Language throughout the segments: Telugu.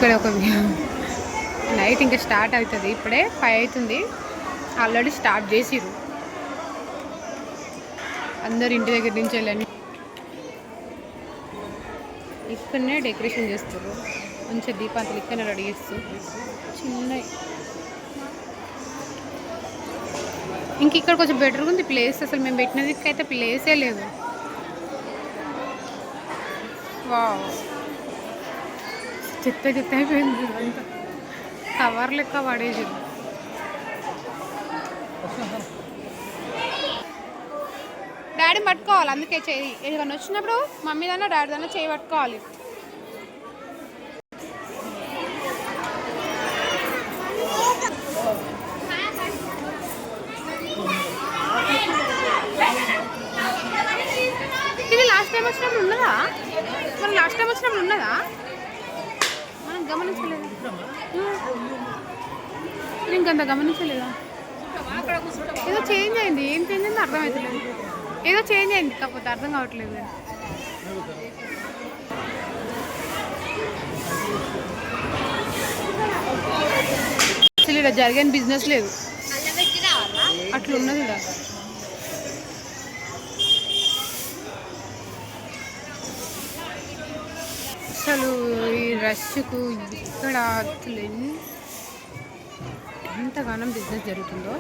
ఇక్కడ ఒక నైట్ ఇంకా స్టార్ట్ అవుతుంది. ఇప్పుడే 5 అవుతుంది. ఆల్రెడీ స్టార్ట్ చేసిరు. అందరు ఇంటి దగ్గర నుంచి వెళ్ళండి. ఇక్కడనే డెకరేషన్ చేస్తారు. మంచిగా దీపాంతలు ఇక్కడనే రెడీ చేస్తారు. చిన్న ఇంక ఇక్కడ కొంచెం బెటర్గా ఉంది ప్లేస్. అసలు మేము పెట్టినదికి అయితే ప్లేసే లేదు. వావ్, చెత్త చెత్త అయిపోయింది అంతా. కవర్ లెక్క పడేసి. డాడీ పట్టుకోవాలి, అందుకే చేయి ఏదైనా వచ్చినప్పుడు మమ్మీ దాన్నా డాడీ దాన్నా చేయి పట్టుకోవాలి. ఇది లాస్ట్ టైం వచ్చినప్పుడు ఉన్నదా? మనం లాస్ట్ టైం వచ్చినప్పుడు ఉన్నదా? మనం గమనించలేదు. ఇంకంత గమనించలేదా? ఏదో చేంజ్ అయింది. ఏం చేంజ్ అయింది అర్థమవుతలేదు. ఏదో చేంజ్ అయింది, కాకపోతే అర్థం కావట్లేదు. అసలు ఇక్కడ జరిగిన బిజినెస్ లేదు, అట్లున్నది ఇక్కడ. అసలు ఈ రష్కు ఇక్కడ అసలు ఎంతగానో బిజినెస్ జరుగుతుందో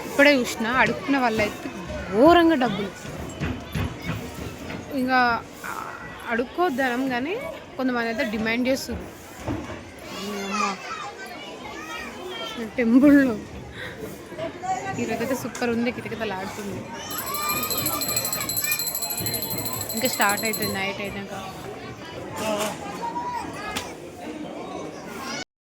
ఇప్పుడే చూసిన. అడుక్కున్న వాళ్ళు అయితే ఘోరంగా డబ్బులు. ఇంకా అడుక్కోవద్దనం కానీ కొంతమంది అయితే డిమాండ్ చేస్తారు. అమ్మ టెంపుల్లో ఈరోజైతే సూపర్ ఉంది. కితకితలు ఆడుతుంది. ఇంకా స్టార్ట్ అవుతుంది నైట్ అయినాక.